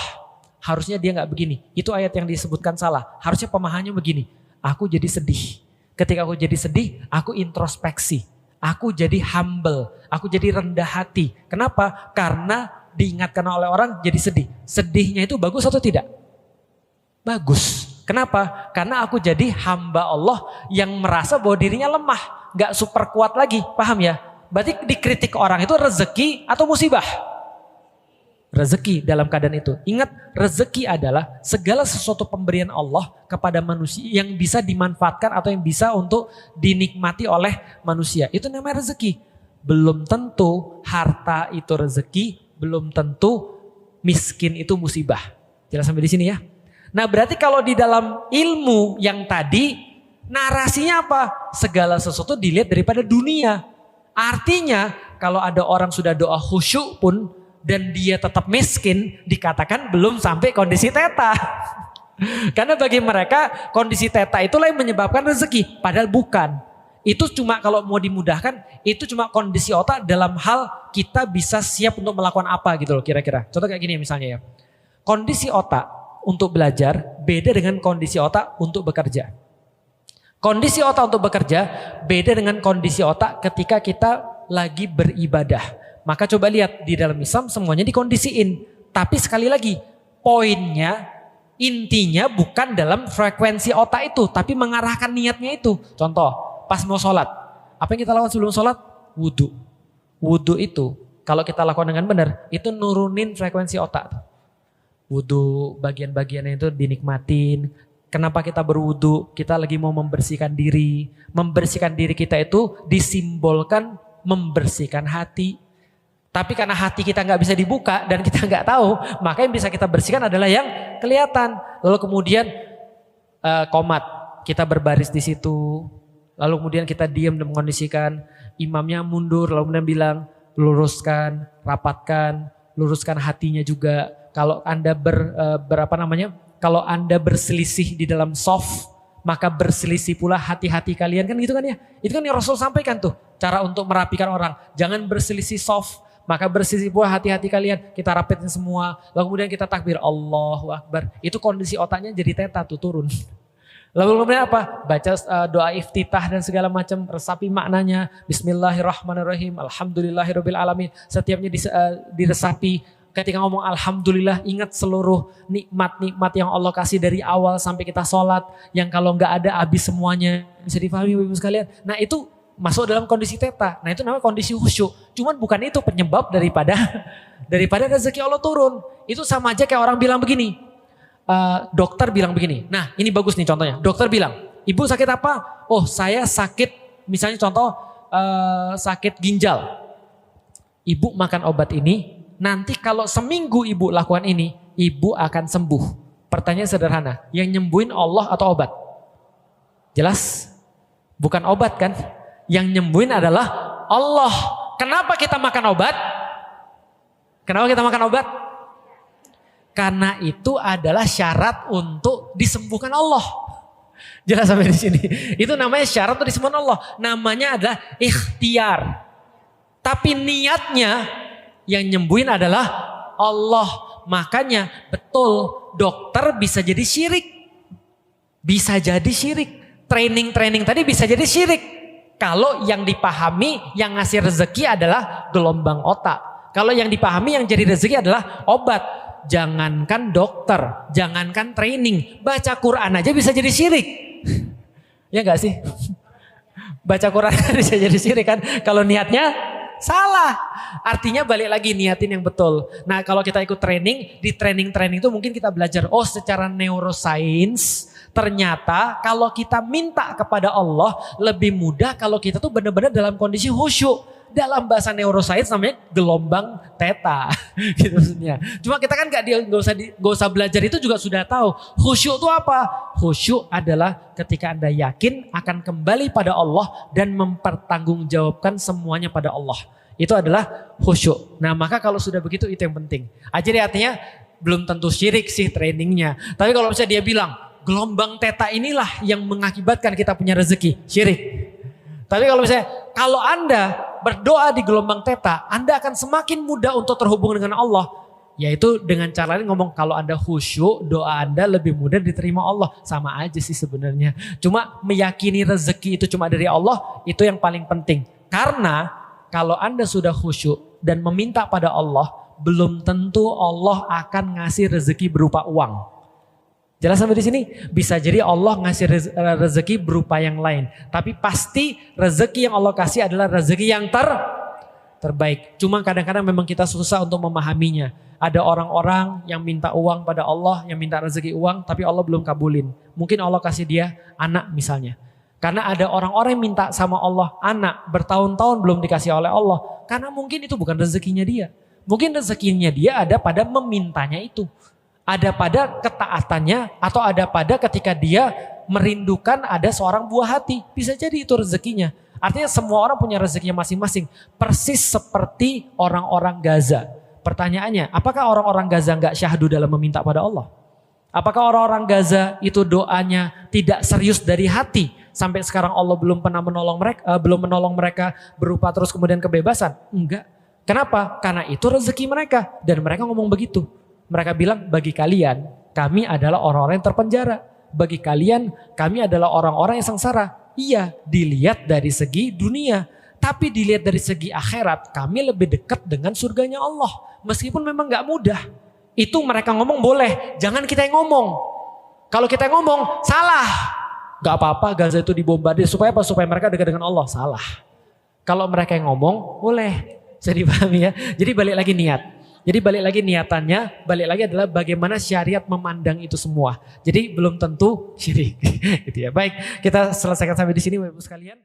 Harusnya dia nggak begini. Itu ayat yang disebutkan salah. Harusnya pemahamannya begini. Aku jadi sedih. Ketika aku jadi sedih, aku introspeksi. Aku jadi humble. Aku jadi rendah hati. Kenapa? Karena diingatkan oleh orang jadi sedih. Sedihnya itu bagus atau tidak? Bagus. Kenapa? Karena aku jadi hamba Allah yang merasa bahwa dirinya lemah. Nggak super kuat lagi. Paham ya? Berarti dikritik orang itu rezeki atau musibah? Rezeki dalam keadaan itu. Ingat, rezeki adalah segala sesuatu pemberian Allah kepada manusia yang bisa dimanfaatkan atau yang bisa untuk dinikmati oleh manusia. Itu namanya rezeki. Belum tentu harta itu rezeki, belum tentu miskin itu musibah. Jelas sampai di sini ya? Nah, berarti kalau di dalam ilmu yang tadi narasinya apa? Segala sesuatu dilihat daripada dunia. Artinya kalau ada orang sudah doa khusyuk pun dan dia tetap miskin, dikatakan belum sampai kondisi teta. Karena bagi mereka kondisi teta itulah yang menyebabkan rezeki. Padahal bukan. Itu cuma kalau mau dimudahkan, itu cuma kondisi otak dalam hal kita bisa siap untuk melakukan apa gitu loh kira-kira. Contoh kayak gini misalnya ya. Kondisi otak untuk belajar beda dengan kondisi otak untuk bekerja. Kondisi otak untuk bekerja beda dengan kondisi otak ketika kita lagi beribadah. Maka coba lihat di dalam Islam semuanya dikondisiin. Tapi sekali lagi poinnya, intinya bukan dalam frekuensi otak itu. Tapi mengarahkan niatnya itu. Contoh, pas mau sholat. Apa yang kita lakukan sebelum sholat? Wudhu. Wudhu itu kalau kita lakukan dengan benar, itu nurunin frekuensi otak. Wudhu bagian-bagiannya itu dinikmatin. Kenapa kita berwudhu? Kita lagi mau membersihkan diri. Membersihkan diri kita itu disimbolkan membersihkan hati. Tapi karena hati kita nggak bisa dibuka dan kita nggak tahu, maka yang bisa kita bersihkan adalah yang kelihatan. Lalu kemudian qomat, kita berbaris di situ. Lalu kemudian kita diam dan mengkondisikan. Imamnya mundur, lalu kemudian bilang luruskan, rapatkan, luruskan hatinya juga. Kalau Anda kalau Anda berselisih di dalam soft, maka berselisih pula hati-hati kalian, kan gitu kan ya. Itu kan yang Rasul sampaikan tuh, cara untuk merapikan orang. Jangan berselisih soft, maka berselisih pula hati-hati kalian. Kita rapitin semua, lalu kemudian kita takbir Allahu Akbar. Itu kondisi otaknya jadi teta tuh turun. Lalu kemudian apa? Baca doa iftitah dan segala macam, resapi maknanya. Bismillahirrahmanirrahim, alhamdulillahirabbil alamin. Setiapnya diresapi. Ketika ngomong alhamdulillah, ingat seluruh nikmat-nikmat yang Allah kasih dari awal sampai kita sholat. Yang kalau nggak ada habis semuanya. Bisa difahami Bapak Ibu sekalian. Nah itu masuk dalam kondisi teta. Nah itu namanya kondisi khusyuk. Cuman bukan itu penyebab daripada rezeki Allah turun. Itu sama aja kayak orang bilang begini. Dokter bilang begini. Nah ini bagus nih contohnya. Dokter bilang, ibu sakit apa? Oh saya sakit, misalnya contoh sakit ginjal. Ibu makan obat ini. Nanti kalau seminggu ibu lakukan ini, ibu akan sembuh. Pertanyaan sederhana, yang nyembuhin Allah atau obat? Jelas? Bukan obat kan? Yang nyembuhin adalah Allah. Kenapa kita makan obat? Kenapa kita makan obat? Karena itu adalah syarat untuk disembuhkan Allah. Jelas sampai di sini. Itu namanya syarat untuk disembuhkan Allah. Namanya adalah ikhtiar. Tapi niatnya yang nyembuhin adalah Allah. Makanya betul, dokter bisa jadi syirik. Bisa jadi syirik. Training tadi bisa jadi syirik. Kalau yang dipahami yang ngasih rezeki adalah gelombang otak. Kalau yang dipahami yang jadi rezeki adalah obat. Jangankan dokter, jangankan training. Baca Quran aja bisa jadi syirik. Ya gak sih? Baca Quran bisa jadi syirik kan. Kalau niatnya salah. Artinya balik lagi niatin yang betul. Nah kalau kita ikut training, di training itu mungkin kita belajar. Oh secara neuroscience ternyata kalau kita minta kepada Allah lebih mudah kalau kita tuh benar-benar dalam kondisi khusyuk. Dalam bahasa neuroscience namanya gelombang theta gitu maksudnya. Cuma kita kan gak usah belajar itu juga sudah tahu. Khusyuk itu apa? Khusyuk adalah ketika Anda yakin akan kembali pada Allah dan mempertanggungjawabkan semuanya pada Allah. Itu adalah khusyuk. Nah maka kalau sudah begitu itu yang penting. Jadi artinya belum tentu syirik sih trainingnya. Tapi kalau misalnya dia bilang gelombang theta inilah yang mengakibatkan kita punya rezeki, syirik. Tapi kalau misalnya, kalau Anda berdoa di gelombang theta, Anda akan semakin mudah untuk terhubung dengan Allah. Yaitu dengan cara lain ngomong, kalau Anda khusyuk, doa Anda lebih mudah diterima Allah. Sama aja sih sebenarnya. Cuma meyakini rezeki itu cuma dari Allah, itu yang paling penting. Karena kalau Anda sudah khusyuk dan meminta pada Allah, belum tentu Allah akan ngasih rezeki berupa uang. Jelas sampai di sini? Bisa jadi Allah ngasih rezeki berupa yang lain. Tapi pasti rezeki yang Allah kasih adalah rezeki yang terbaik. Cuma kadang-kadang memang kita susah untuk memahaminya. Ada orang-orang yang minta uang pada Allah, yang minta rezeki uang, tapi Allah belum kabulin. Mungkin Allah kasih dia anak misalnya. Karena ada orang-orang yang minta sama Allah anak, bertahun-tahun belum dikasih oleh Allah. Karena mungkin itu bukan rezekinya dia. Mungkin rezekinya dia ada pada memintanya itu. Ada pada ketaatannya atau ada pada ketika dia merindukan ada seorang buah hati. Bisa jadi itu rezekinya. Artinya semua orang punya rezekinya masing-masing. Persis seperti orang-orang Gaza. Pertanyaannya, apakah orang-orang Gaza nggak syahdu dalam meminta pada Allah? Apakah orang-orang Gaza itu doanya tidak serius dari hati? Sampai sekarang Allah belum pernah menolong mereka berupa terus kemudian kebebasan? Enggak. Kenapa? Karena itu rezeki mereka. Dan mereka ngomong begitu. Mereka bilang, bagi kalian, kami adalah orang-orang yang terpenjara. Bagi kalian, kami adalah orang-orang yang sengsara. Iya, dilihat dari segi dunia. Tapi dilihat dari segi akhirat, kami lebih dekat dengan surganya Allah. Meskipun memang gak mudah. Itu mereka ngomong boleh, jangan kita yang ngomong. Kalau kita yang ngomong, salah. Gak apa-apa Gaza itu dibombardir. Supaya apa? Supaya mereka dekat dengan Allah. Salah. Kalau mereka yang ngomong, boleh. Bisa dipahami ya. Jadi balik lagi niat. Jadi balik lagi niatannya, balik lagi adalah bagaimana syariat memandang itu semua. Jadi belum tentu syirik. Gitu ya. Baik, kita selesaikan sampai di sini Bapak Ibu sekalian.